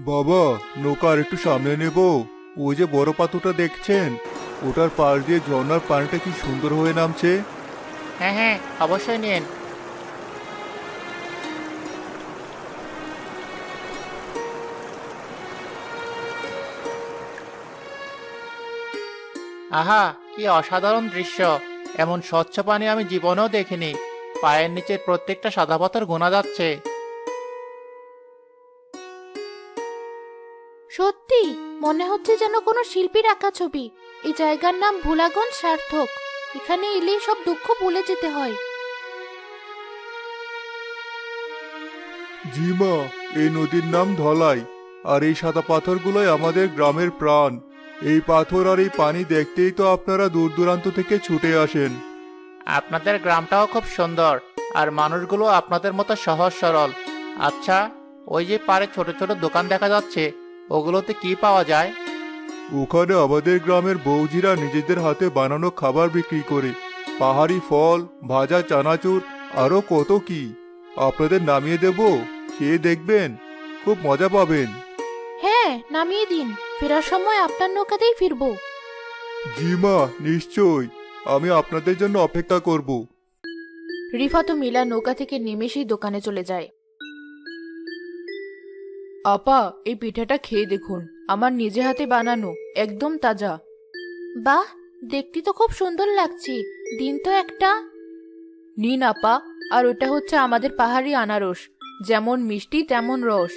বাবা, নৌকা আর একটু সামনে নেব। ওই যে বড় পাথরটা দেখছেন, ওটার পাশ দিয়ে ঝর্ণার পানিটা কি সুন্দর হয়ে নামছে। হ্যাঁ হ্যাঁ, অবশ্যই নিন। আহা, কি অসাধারণ দৃশ্য! এমন স্বচ্ছ পানি আমি জীবনেও দেখিনি। পায়ের নিচের প্রত্যেকটা সাদা পাথর গোনা যাচ্ছে। সত্যি মনে হচ্ছে যেন কোনো শিল্পীর আঁকা ছবি। এই জায়গার নাম ভোলাগঞ্জ সার্থক। এখানে এলেই সব দুঃখ ভুলে যেতে হয়। জি মা, এই নদীর নাম ধলাই। আর এই সাদা পাথরগুলোই আমাদের গ্রামের প্রাণ। এই পাথর আর এই পানি দেখতেই তো আপনারা দূর দূরান্ত থেকে ছুটে আসেন। আপনাদের গ্রামটাও খুব সুন্দর, আর মানুষগুলো আপনাদের মতো সহজ সরল। আচ্ছা, ওই যে পাড়ে ছোট ছোট দোকান দেখা যাচ্ছে, ওগুলোতে কি পাওয়া যায়? ওখানে আমাদের গ্রামের বৌজিরা নিজেদের হাতে বানানো খাবার বিক্রি করে। পাহাড়ি ফল, ভাজা চানাচুর, আরো কত কি। আপনাদের নামিয়ে দেব, খেয়ে দেখবেন, খুব মজা পাবেন। হ্যাঁ, নামিয়ে দিন। ফেরার সময় আপনার নৌকাতেই ফিরবো। জি মা, নিশ্চয়। আমি আপনাদের জন্য অপেক্ষা করব। রিফাত ও মিলা নৌকা থেকে নেমে সেই দোকানে চলে যায়। আপা, এই পিঠাটা খেয়ে দেখুন। আমার নিজে হাতে বানানো, একদম তাজা। বাহ, দেখতে তো খুব সুন্দর লাগছে। দিন তো একটা। নিন আপা। আর ওটা হচ্ছে আমাদের পাহাড়ি আনারস, যেমন মিষ্টি তেমন রস।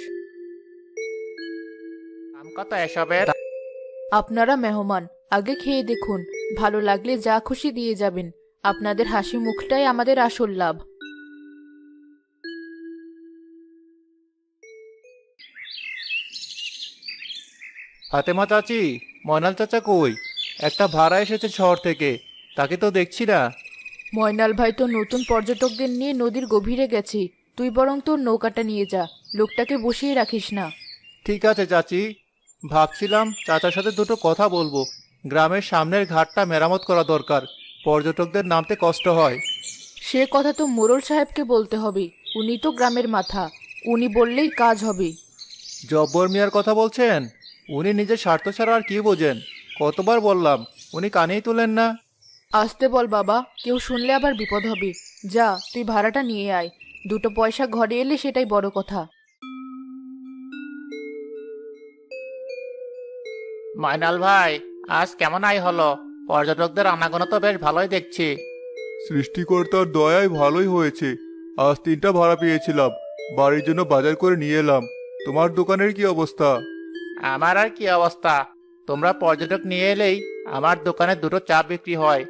দাম কত এসবের? আপনারা মেহমান, আগে খেয়ে দেখুন। ভালো লাগলে যা খুশি দিয়ে যাবেন। আপনাদের হাসি মুখটাই আমাদের আসল লাভ। ফাতেমা চাচি, ময়নাল চাচা কই? একটা ভাড়া এসেছে শহর থেকে, তাকে তো দেখছি না। ময়নাল ভাই তো নতুন পর্যটকদের নিয়ে নদীর গভীরে গেছে। তুই বরং তোর নৌকাটা নিয়ে যা। লোকটাকে বসিয়ে রাখিস না। ঠিক আছে চাচি, ভাবছিলাম চাচার সাথে দুটো কথা বলবো। গ্রামের সামনের ঘাটটা মেরামত করা দরকার, পর্যটকদের নামতে কষ্ট হয়। সে কথা তো মোড়ল সাহেবকে বলতে হবে। উনি তো গ্রামের মাথা। উনি বললেই কাজ হবে। জব্বর মিয়ার কথা বলছেন? উনি নিজের স্বার্থ ছাড়া আর কি বোঝেন? কতবার বললাম, উনি কানেই তোলেন না। আসতে বল বাবা, কেউ শুনলে আবার বিপদ হবে। যা, তুই ভাড়াটা নিয়ে আয়। দুটো পয়সা ঘরে এলে সেটাই বড় কথা। ময়নাল ভাই, আজ কেমন আয় হলো? পর্যটকদের আনাগোনা তো বেশ ভালোই দেখছি। সৃষ্টিকর্তার দয়ায় ভালোই হয়েছে। আজ 3টা ভাড়া পেয়েছিলাম, বাড়ির জন্য বাজার করে নিয়ে এলাম। তোমার দোকানের কি অবস্থা? আমার আর কি অবস্থা, তোমরা পর্যটক নিয়ে এলেই আমার দোকানে দুটো চা বিক্রি হয়।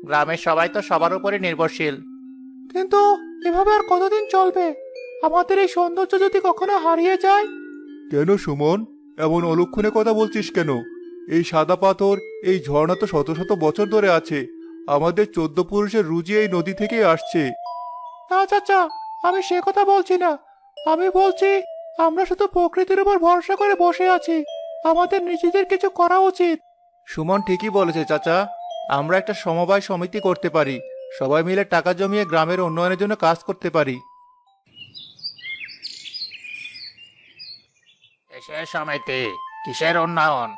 গ্রামের সবাই তো সবার উপরে নির্ভরশীল। কিন্তু এভাবে আর কতদিন চলবে? আমাদের এই সৌন্দর্য যদি কখনো হারিয়ে যায়? কেন সুমন, এমন অলক্ষণে কথা বলছিস কেন? এই সাদা পাথর, এই ঝর্ণা তো শত শত বছর ধরে আছে। আমাদের 14 পুরুষের রুজি এই নদী থেকেই আসছে। না চাচা, আমি সে কথা বলছি না। আমি বলছি, আমরা শুধু প্রকৃতির উপর ভরসা করে বসে আছি। আমাদের নিজেদের কিছু করা উচিত। সুমন ঠিকই বলেছে চাচা। আমরা একটা সমবায় সমিতি করতে পারি, সবাই মিলে টাকা জমিয়ে গ্রামের উন্নয়নের জন্য কাজ করতে পারি। কিসের সমিতি? কিসের উন্নয়ন?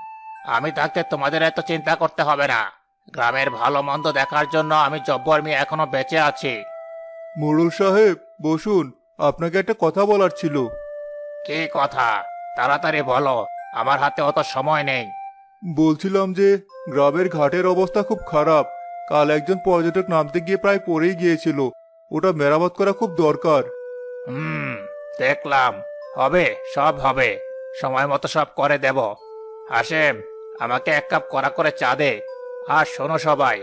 আমি থাকতে তোমাদের এত চিন্তা করতে হবে না। গ্রামের ভালো মন্দ দেখার জন্য আমি জব্বর মিয়া এখনো বেঁচে আছি। মোড়ল সাহেব, বসুন। আপনাকে একটা কথা বলার ছিল। কি কথা? তাড়াতাড়ি বলো, আমার হাতে অত সময় নেই। বলছিলাম যে গ্রামের ঘাটের অবস্থা খুব খারাপ। কাল একজন পর্যটক নামতে গিয়ে প্রায় পড়েই গিয়েছিল। ওটা মেরামত করা খুব দরকার। হুম, দেখলাম। হবে, সব হবে। সময় মতো সব করে দেব। হাসেম, আমাকে 1 কাপ কড়া করে চা দে। আর শোনো সবাই,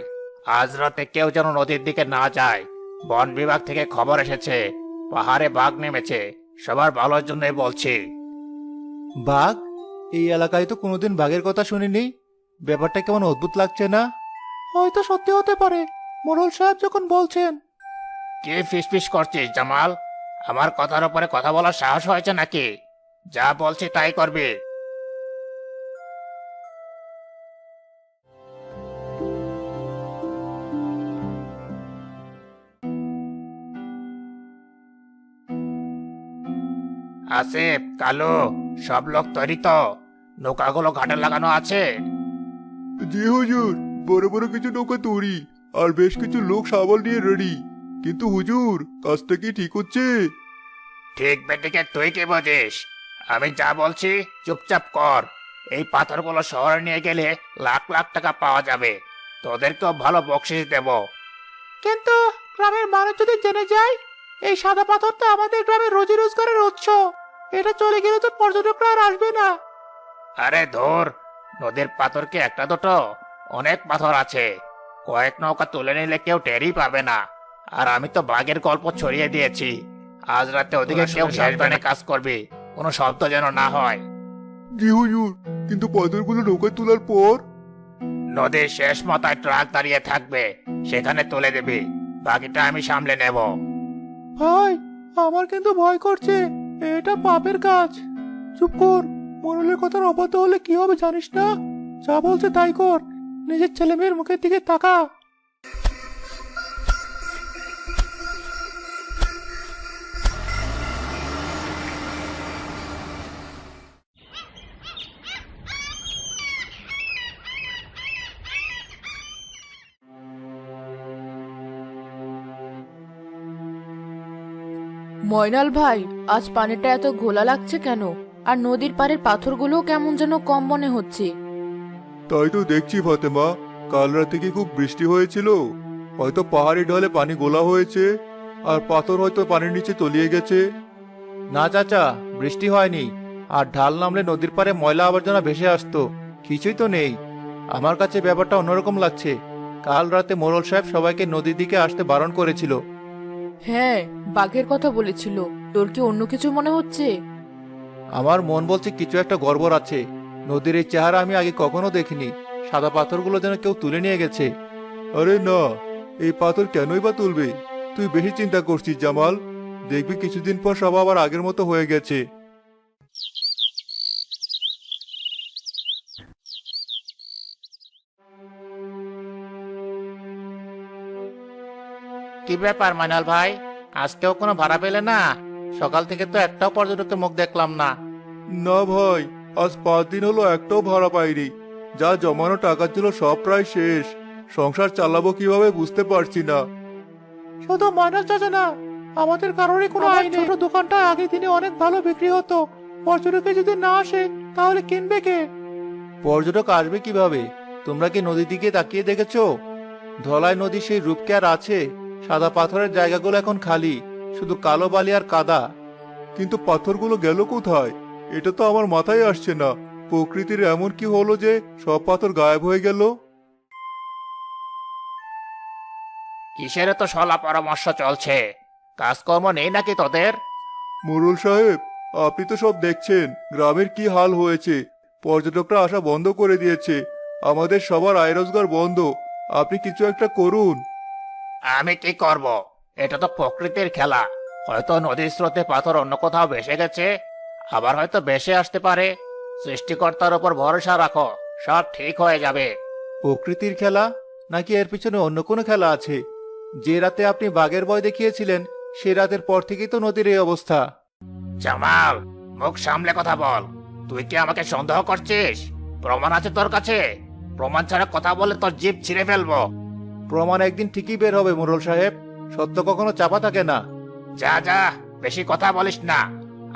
আজ রাতে কেউ যেন নদীর দিকে না যায়। বন বিভাগ থেকে খবর এসেছে, পাহাড়ে বাঘ নেমেছে। সবার ভালোর জন্যই বলছি। বাঘ? এই এলাকায় তো কোনোদিন বাঘের কথা শুনিনি। ব্যাপারটা কেমন অদ্ভুত লাগছে না? হয়তো সত্যি হতে পারে, মোড়ল সাহেব যখন বলছেন। কে ফিসফিস করছিস জামাল? আমার কথার উপরে কথা বলার সাহস হয়েছে নাকি? যা বলছি তাই করবি। আসিফ, কালু, সব লোক তৈরি তো? নৌকাগুলো ঘাটে লাগানো আছে? জি হুজুর, বড় বড় কিছু নৌকা তৈরি, আর বেশ কিছু লোক সাবল নিয়ে রেডি। কিন্তু হুজুর, কাজটা কি ঠিক হচ্ছে? ঠিক বেটিকে তুই কি বুঝিস? আমি যা বলছি চুপচাপ কর। এই পাথরগুলো শহরে নিয়ে গেলে লাখ লাখ টাকা পাওয়া যাবে। তোদেরকেও ভালো বকশিস দেব। কিন্তু গ্রামের মানুষ যদি জেনে যায় এই সাদা পাথর তো আমাদের গ্রামের রোজি রোজগারের উৎস, এটা চলে গেলে তো পর্যটকরা আর আসবে না। আরে ধর, নদীর পাথর কি একটা দুটো? অনেক পাথর আছে। কয়েক নৌকা তুলে নিলে কেউ টেরই পাবে না। আর আমি তো বাঘের গল্প ছড়িয়ে দিয়েছি। আজ রাতে ওদিকে কেউ সাবধানে কাজ করবে, কোনো শব্দ যেন না হয়। জি হুজুর, কিন্তু পাথরগুলো নৌকায় তোলার পর? নদীর শেষ মাথায় ট্রাক দাঁড়িয়ে থাকবে, সেখানে তুলে দেবে। বাকিটা আমি সামলে নেব। ভাই, আমার কিন্তু ভয় করছে। এটা পাপের কাজ। চুপ কর, মোরলের কথার অবাধ্য হলে কি হবে জানিস না? যা বলছে তাই কর, নিজের ছেলে মেয়ের মুখের দিকে তাকা। ময়নাল ভাই, আজ পানিটা এত ঘোলা লাগছে কেন? আর নদীর পাড়ের পাথরগুলোও কেমন যেন কম মনে হচ্ছে। তাই তো দেখছি ফাতেমা, কাল রাতে কি খুব বৃষ্টি হয়েছিল? হয়তো পাহাড়ি ঢলে পানি গোলা হয়েছে, আর পাথর হয়তো পানির নিচে তলিয়ে গেছে। না চাচা, বৃষ্টি হয়নি। আর ঢাল নামলে নদীর পাড়ে ময়লা আবর্জনা ভেসে আসতো, কিছুই তো নেই। আমার কাছে ব্যাপারটা অন্যরকম লাগছে। কাল রাতে মোড়ল সাহেব সবাইকে নদীর দিকে আসতে বারণ করেছিল। হ্যাঁ, বাঘের কথা বলেছিল। তোর কি অন্য কিছু মনে হচ্ছে? আমার মন বলছে কিছু একটা গড়বড় আছে। নদীর এই চেহারা আমি আগে কখনো দেখিনি। সাদা পাথরগুলো যেন কেউ তুলে নিয়ে গেছে। আরে না, এই পাথর কেনই বা তুলবে? তুই বেশি চিন্তা করছিস জামাল। দেখবি কিছুদিন পর সব আবার আগের মতো হয়ে গেছে। কি ব্যাপার ময়নাল ভাই, আজকেও কোনো ভাড়া পেলে না? সকাল থেকে তো একটাও পর্যটকের মুখ দেখলাম না। না ভাই, আজ 5 দিন হলো একটাও ভাড়া পাইনি। যা জমানো টাকা ছিল সব প্রায় শেষ। সংসার চালাবো কিভাবে বুঝতে পারছি না। শুধু ময়নাল চাচা না, আমাদের কারোরই কোনো আয় নেই। ছোট দোকানটা আগের দিনে অনেক ভালো বিক্রি হতো। পর্যটকে যদি না আসে তাহলে কিনবে কে? পর্যটক আসবে কিভাবে? তোমরা কি নদীর দিকে তাকিয়ে দেখেছো? ধলাই নদী সেই রূপ কি আর আছে? সাদা পাথরের জায়গাগুলো এখন খালি, শুধু কালো বালি আর কাদা। কিন্তু পাথরগুলো গেল কোথায়? এটা তো আমার মাথায় আসছে না। প্রকৃতির এমন কি হলো যে সব পাথর গায়েব হয়ে গেল? কিসের তো সলা পরামর্শ চলছে? কাজকর্ম নেই নাকি তোদের? মোড়ল সাহেব, আপনি তো সব দেখছেন গ্রামের কি হাল হয়েছে। পর্যটকরা আসা বন্ধ করে দিয়েছে। আমাদের সবার আয় রোজগার বন্ধ। আপনি কিছু একটা করুন। আমি কি করব? এটা তো প্রকৃতির খেলা। হয়তো নদীর স্রোতে পাথর অন্য কোথাও ভেসে গেছে, আবার হয়তো ভেসে আসতে পারে। সৃষ্টিকর্তার উপর ভরসা রাখো, সব ঠিক হয়ে যাবে। প্রকৃতির খেলা নাকি এর পিছনে অন্য কোনো খেলা আছে? যে রাতে আপনি বাঘের ভয় দেখিয়েছিলেন সে রাতের পর থেকেই তো নদীর এই অবস্থা। জামাল, মুখ সামলে কথা বল। তুই কি আমাকে সন্দেহ করছিস? প্রমাণ আছে তোর কাছে? প্রমাণ ছাড়া কথা বলে তোর জিভ ছিঁড়ে ফেলবো। প্রমাণ একদিন ঠিকই বের হবে মোড়ল সাহেব। সত্য কখনো চাপা থাকে না। যা যা, বেশি কথা বলিস না।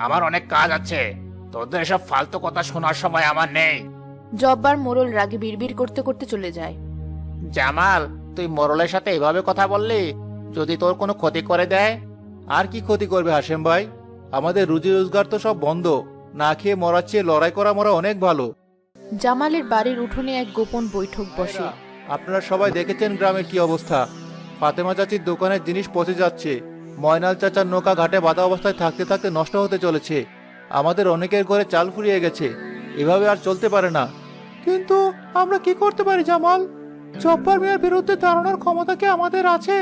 আমার অনেক কাজ আছে। তোদের এসব ফালতু কথা শোনার সময় আমার নেই। জব্বার মোড়ল রাগে বিড়বিড় করতে করতে চলে যায়। জামাল, তুই মোরলের সাথে এভাবে কথা বললি? যদি তোর কোনো ক্ষতি করে দেয়? আর কি ক্ষতি করবে হাসেম ভাই? আমাদের রুজি রোজগার তো সব বন্ধ। না খেয়ে মরার চেয়ে লড়াই করা মরা অনেক ভালো। জামালের বাড়ির উঠোনে এক গোপন বৈঠক বসে। আপনারা সবাই দেখেছেন গ্রামের কি অবস্থা। ফাতেমা চাচির দোকানের জিনিস পচে যাচ্ছে। ময়নাল চাচার নৌকা ঘাটে বাঁধা অবস্থায় থাকতে থাকতে নষ্ট হতে চলেছে। আমাদের অনেকের ঘরে চাল ফুরিয়ে গেছে। এভাবে আর চলতে পারে না। কিন্তু আমরা কি করতে পারি জামাল? জব্বার মিয়ার বিরুদ্ধে দাঁড়ানোর ক্ষমতা কি আমাদের আছে?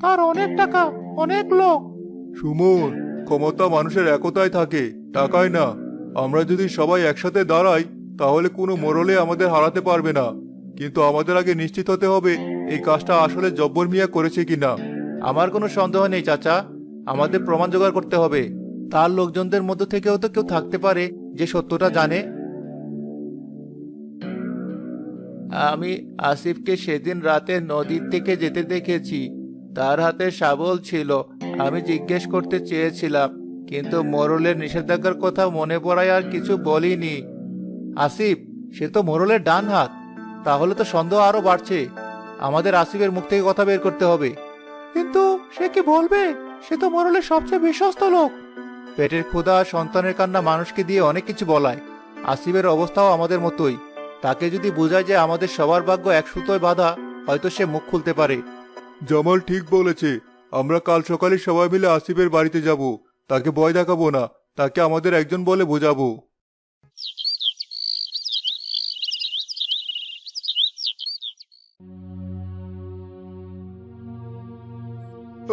তার অনেক টাকা, অনেক লোক। সুমন, ক্ষমতা মানুষের একতায় থাকে, টাকায় না। আমরা যদি সবাই একসাথে দাঁড়াই তাহলে কোনো মোড়লে আমাদের হারাতে পারবে না। কিন্তু আমাদের আগে নিশ্চিত হতে হবে এই কাজটা আসলে জব্বর মিয়া করেছে কিনা। আমার কোনো সন্দেহ নেই চাচা। আমাদের প্রমাণ জোগাড় করতে হবে। তার লোকজনদের মধ্য থেকেও তো কেউ থাকতে পারে যে সত্যটা জানে। আমি আসিফকে সেদিন রাতে নদীর থেকে যেতে দেখেছি। তার হাতে শাবল ছিল। আমি জিজ্ঞেস করতে চেয়েছিলাম, কিন্তু মোরলের নিষেধাজ্ঞার কথা মনে পড়ায় আর কিছু বলিনি। আসিফ, সে তো মোরলের ডান হাত। তাহলে তো সন্দেহ আরো বাড়ছে। আমাদের আসিফের মুখ থেকে কথা বের করতে হবে। কিন্তু সে কি বলবে? সে তো মোরলের সবচেয়ে বিশ্বস্ত লোক। পেটের ক্ষুধা আর সন্তানের কান্না মানুষকে দিয়ে অনেক কিছু বলায়। আসিফের অবস্থাও আমাদের মতোই। তাকে যদি বোঝায় যে আমাদের সবার ভাগ্য এক সুতোয় বাঁধা, হয়তো সে মুখ খুলতে পারে। জামাল ঠিক বলেছে। আমরা কাল সকালে সবাই মিলে আসিফের বাড়িতে যাব। তাকে ভয় দেখাবো না, তাকে আমাদের একজন বলে বোঝাবো।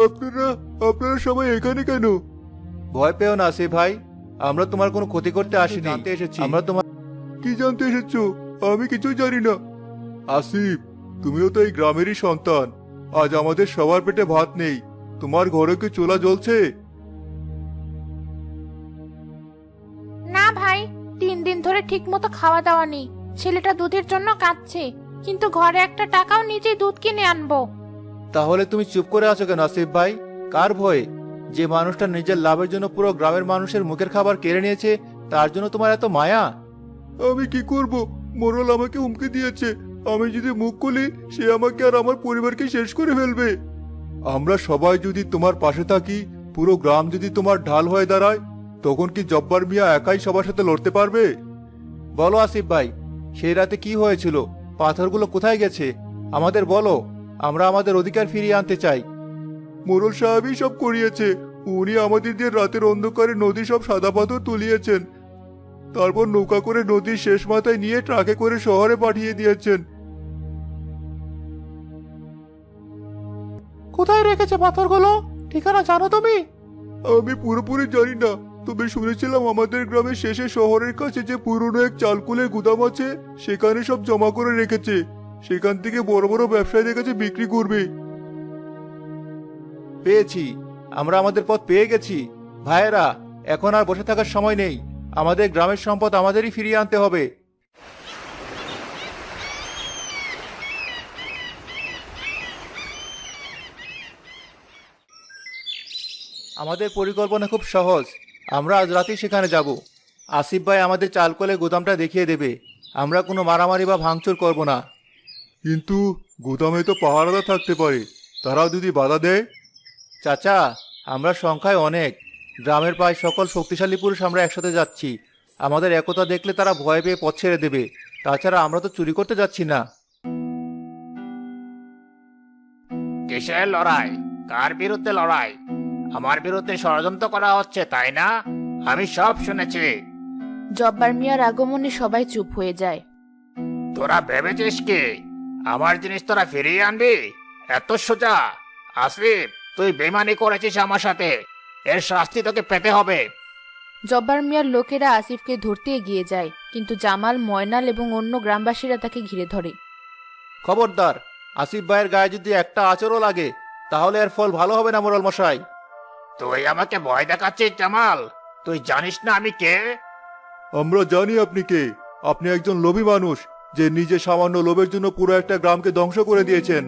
আপনারা আপনারা সবাই এখানে কেন? ভয় পেও না আসিফ ভাই, আমরা তোমার কোনো ক্ষতি করতে আসিনি, জানতে এসেছি। আমরা তোমার কি জানতে এসেছো? আমি কিছুই জানি না। আসিফ, তুমিও তো এই গ্রামেরই সন্তান। আজ আমাদের সবার পেটে ভাত নেই। তোমার ঘরে কি চুলা জ্বলছে? না ভাই, 3 দিন ধরে ঠিক মতো খাওয়া দাওয়া নেই। ছেলেটা দুধের জন্য কাঁদছে, কিন্তু ঘরে একটা টাকাও নিজেই দুধ কিনে আনবো। তাহলে তুমি চুপ করে আছো কেন আসিফ ভাই? কার ভয়ে? যে মানুষটা নিজের লাভের জন্য পুরো গ্রামের মানুষের মুখের খাবার কেড়ে নিয়েছে, তার জন্য তোমার এত মায়া? আমি কি করব? মোরল আমাকে হুমকি দিয়েছে, আমি যদি মুখ খুলি সে আমাকে আর আমার পরিবারকে শেষ করে ফেলবে। আমরা সবাই যদি তোমার পাশে থাকি, পুরো গ্রাম যদি তোমার ঢাল হয়ে দাঁড়ায়, তখন কি জব্বার মিয়া একাই সবার সাথে লড়তে পারবে? বলো আসিফ ভাই, সেই রাতে কি হয়েছিল? পাথরগুলো কোথায় গেছে? আমাদের বলো, আমরা আমাদের অধিকার ফিরিয়ে আনতে চাই। মোরল সাহেবই সব করিয়েছে। উনি আমাদের দিয়ে রাতের অন্ধকারে নদী সব সাদা পাথর তুলিয়েছেন। তারপর নৌকা করে নদীর শেষ মাথায় নিয়ে ট্রাকে করে শহরে পাঠিয়ে দিয়েছেন। কোথায় রেখেছে পাথরগুলো? ঠিকানা জানো তুমি? আমি পুরোপুরি জানি না, তবে শুনেছিলাম আমাদের গ্রামের শেষে শহরের কাছে যে পুরনো এক চালকুলের গুদাম আছে, সেখানে সব জমা করে রেখেছে। সেখান থেকে বড় বড় ব্যবসায়ীদের কাছে বিক্রি করবে। পেয়েছি, আমরা আমাদের পথ পেয়ে গেছি। ভাইয়েরা, এখন আর বসে থাকার সময় নেই। আমাদের গ্রামের সম্পদ আমাদেরই ফিরিয়ে আনতে হবে। আমাদের পরিকল্পনা খুব সহজ। আমরা আজ রাতেই সেখানে যাব। আসিফ ভাই আমাদের চালকলে গুদামটা দেখিয়ে দেবে। আমরা কোনো মারামারি বা ভাঙচুর করব না। কিন্তু গুদামে তো পাহারাদার থাকতে পারে, তারাও যদি বাধা দেয়? চাচা, আমরা সংখ্যায় অনেক। গ্রামের প্রায় সকল শক্তিশালী পুরুষ আমরা একসাথে যাচ্ছি। আমাদের একতা দেখলে তারা ভয় পেয়ে পথ ছেড়ে দেবে। তাছাড়া আমরা তো চুরি করতে যাচ্ছি না। কিসের লড়াই? কার বিরুদ্ধে লড়াই? আমার বিরুদ্ধে ষড়যন্ত্র করা হচ্ছে, তাই না? আমি সব শুনেছি। জব্বার মিয়ার আগমনে সবাই চুপ হয়ে যায়। তোরা ভেবেছিস কি আমার জিনিস তোরা ফিরিয়ে আনবি? এত সোজা? আসিফ, তুই বেমানি করেছিস আমার সাথে। এর শাস্তি তোকে পেতে হবে। জব্বার মিয়ার লোকেরা আসিফকে ধরতে এগিয়ে যায়, কিন্তু জামাল, ময়নাল এবং অন্য গ্রামবাসীরা তাকে ঘিরে ধরে। খবরদার, আসিফ ভাইয়ের গায়ে যদি একটা আঁচড়ও লাগে, তাহলে এর ফল ভালো হবে না মোড়ল মশাই। তুই আমাকে ভয় দেখাচ্ছিস জামাল? তুই জানিস না আমি কে? আমরা জানি আপনি কে। আপনি একজন লোভী মানুষ, যে নিজে সামান্য লোভের জন্য পুরো একটা গ্রামকে ধ্বংস করে দিয়েছেন।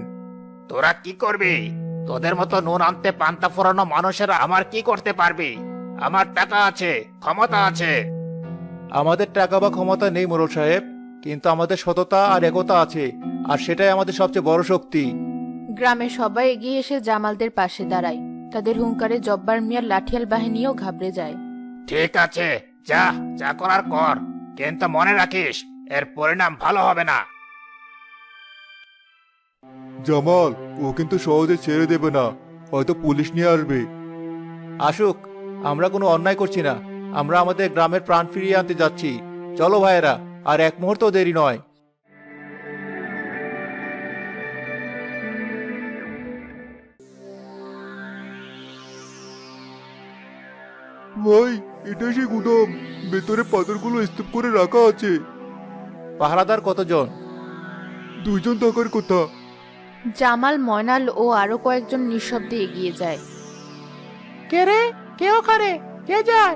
তোরা কি করবি? তোদের মতো নুন আনতে পান্তা ফোরানো মানুষেরা আমার কি করতে পারবি? আমার টাকা আছে, ক্ষমতা আছে। আমাদের টাকা বা ক্ষমতা নেই মোড়ল সাহেব, কিন্তু আমাদের সততা আর একতা আছে, আর সেটাই আমাদের সবচেয়ে বড় শক্তি। গ্রামের সবাই এগিয়ে এসে জামালদের পাশে দাঁড়ায়। তাদের হুঙ্কারে জব্বার মিয়ার লাঠিয়াল বাহিনীও ঘাবড়ে যায়। ঠিক আছে, যা যা করার কর, কিন্তু মনে রাখিস এর পরিণাম ভালো হবে না। জামাল, ও কিন্তু সহজে ছেড়ে দেবে না, হয়তো পুলিশ নিয়ে আসবে। আসুক, আমরা কোনো অন্যায় করছি না। আমরা আমাদের গ্রামের প্রাণ ফিরিয়ে আনতে যাচ্ছি। চলো ভাইয়েরা, আর এক মুহূর্ত দেরি নয়। ভাই, এটা সেই গুদাম। ভেতরে পাথরগুলো স্তূপ করে রাখা আছে। পাহারাদার কতজন? 2 জন থাকার কথা। জামাল, ময়নাল ও আরো কয়েকজন নিঃশব্দে এগিয়ে যায়। কে রে? কে ওখানে? কে যায়?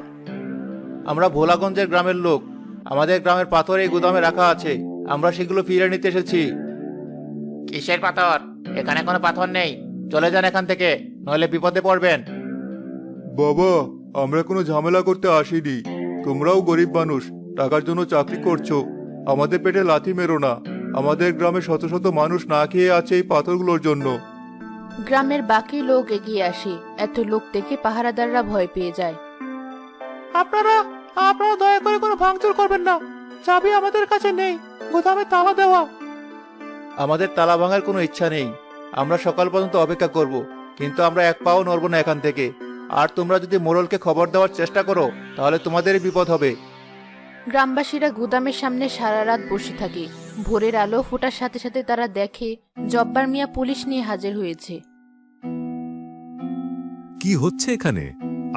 আমরা ভোলাগঞ্জের গ্রামের লোক। আমাদের গ্রামের পাথর এই গুদামে রাখা আছে, আমরা সেগুলো ফিরে নিতে এসেছি। কিসের পাথর? এখানে কোনো পাথর নেই, চলে যান এখান থেকে, নইলে বিপদে পড়বেন। বাবা, আমরা কোনো ঝামেলা করতে আসিনি। তোমরাও গরিব মানুষ, টাকার জন্য চাকরি করছো। আমাদের পেটে লাথি মেরো না। আমাদের গ্রামে শত শত মানুষ না খেয়ে আছে এই পাথরগুলোর জন্য। গ্রামের বাকি লোক এগিয়ে আসে। এত লোক দেখে পাহারাদাররা ভয় পেয়ে যায়। আপনারা আপনারা দয়া করে কোনো ভাঙচুর করবেন না। চাবি আমাদের কাছে নেই, গুদামে তালা দেওয়া। আমাদের তালা ভাঙার কোনো ইচ্ছা নেই। আমরা সকাল পর্যন্ত অপেক্ষা করব, কিন্তু আমরা এক পাও নড়ব না এখান থেকে। আর তোমরা যদি মোড়লকে খবর দেওয়ার চেষ্টা করো, তাহলে তোমাদেরই বিপদ হবে। গ্রামবাসীরা গুদামের সামনে সারা রাত বসে থাকে। ভোরের আলো ফোটার সাথে সাথে তারা দেখে জব্বার মিয়া পুলিশ নিয়ে হাজির হয়েছে। কি হচ্ছে এখানে?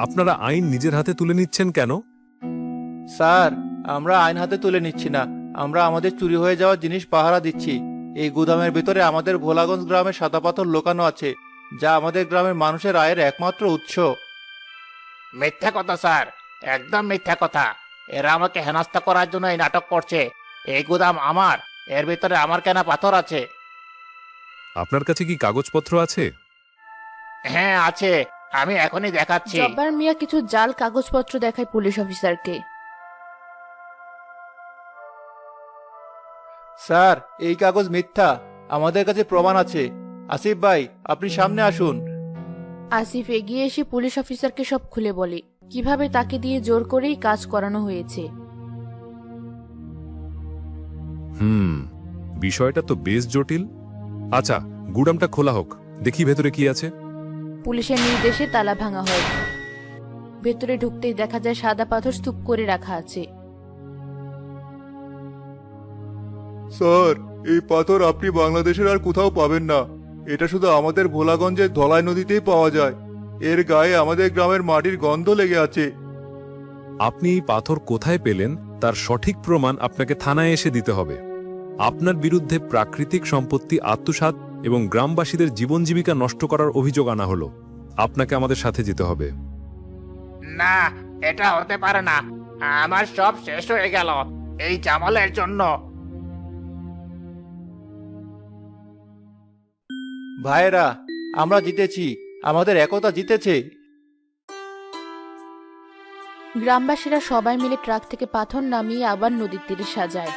আপনারা আইন নিজের হাতে তুলে নিচ্ছেন কেন? স্যার, আমরা আইন হাতে তুলে নিচ্ছি না, আমরা আমাদের চুরি হয়ে যাওয়া জিনিস পাহারা দিচ্ছি। এই গুদামের ভিতরে আমাদের ভোলাগঞ্জ গ্রামের সাদা পাথর লুকানো আছে, যা আমাদের গ্রামের মানুষের আয়ের একমাত্র উৎস। মিথ্যা কথা স্যার, একদম মিথ্যা কথা। এরা আমাকে হেনস্থা করার জন্য এই নাটক করছে। এই গুদাম আমার, এর ভিতরে আমার কেনা পাথর আছে। আপনার কাছে কি কাগজপত্র আছে? হ্যাঁ আছে, আমি এখনই দেখাচ্ছি। জব্বার মিয়া কিছু জাল কাগজপত্র দেখায় পুলিশ অফিসারকে। স্যার, এই কাগজ মিথ্যা, আমাদের কাছে প্রমাণ আছে। আসিফ ভাই, আপনি সামনে আসুন। আসিফ এগিয়ে এসে পুলিশ অফিসারকে সব খুলে বলে কিভাবে তাকে দিয়ে জোর করেই কাজ করানো হয়েছে। বিষয়টা তো বেশ জটিল। আচ্ছা, গুদামটা খোলা হোক, দেখি ভেতরে কি আছে। পুলিশের নির্দেশে তালা ভাঙা হয়। ভেতরে ঢুকতেই দেখা যায় সাদা পাথর স্তূপ করে রাখা আছে। স্যার, এই পাথর আপনি বাংলাদেশের আর কোথাও পাবেন না। এটা শুধু আমাদের ভোলাগঞ্জের ধলাই নদীতেই পাওয়া যায়। এর গায়ে আমাদের গ্রামের মাটির গন্ধ লেগে আছে। আপনি এই পাথর কোথায় পেলেন তার সঠিক প্রমাণ আপনাকে থানায় এসে দিতে হবে। আপনার বিরুদ্ধে প্রাকৃতিক সম্পত্তি আত্মসাৎ এবং গ্রামবাসীদের জীবন জীবিকা নষ্ট করার অভিযোগ আনা হলো। আপনাকে আমাদের সাথে যেতে হবে। না, এটা হতে পারে না। আমার সব শেষ হয়ে গেল এই জামালের জন্য। ভাইয়েরা, আমরা জিতেছি, আমাদের একতা জিতেছে। গ্রামবাসীরা সবাই মিলে ট্রাক থেকে পাথর নামিয়ে আবার নদীর তীরে সাজায়।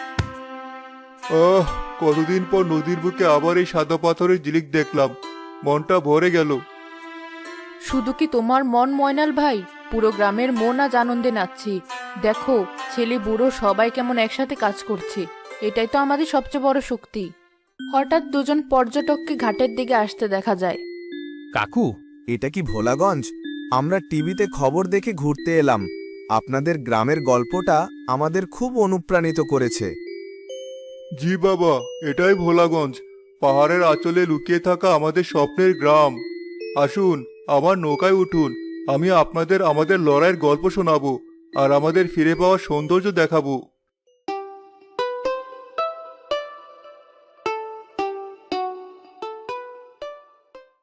কতদিন পর নদীর বুকে আবার এই সাদা পাথরের ঝিলিক দেখলাম, মনটা ভরে গেল। শুধু কি তোমার মন ময়নাল ভাই? পুরো গ্রামের মন আজ আনন্দে নাচছে। দেখো, ছেলে বুড়ো সবাই কেমন একসাথে কাজ করছে। এটাই তো আমাদের সবচেয়ে বড় শক্তি। হঠাৎ দুজন পর্যটককে ঘাটের দিকে আসতে দেখা যায়। কাকু, এটা কি ভোলাগঞ্জ? আমরা টিভিতে খবর দেখে ঘুরতে এলাম। আপনাদের গ্রামের গল্পটা আমাদের খুব অনুপ্রাণিত করেছে। জি বাবা, এটাই ভোলাগঞ্জ, পাহাড়ের আঁচলে লুকিয়ে থাকা আমাদের স্বপ্নের গ্রাম। আসুন, আমার নৌকায় উঠুন, আমি আপনাদের আমাদের লড়াইয়ের গল্প শোনাবো আর আমাদের ফিরে পাওয়া সৌন্দর্য দেখাবো।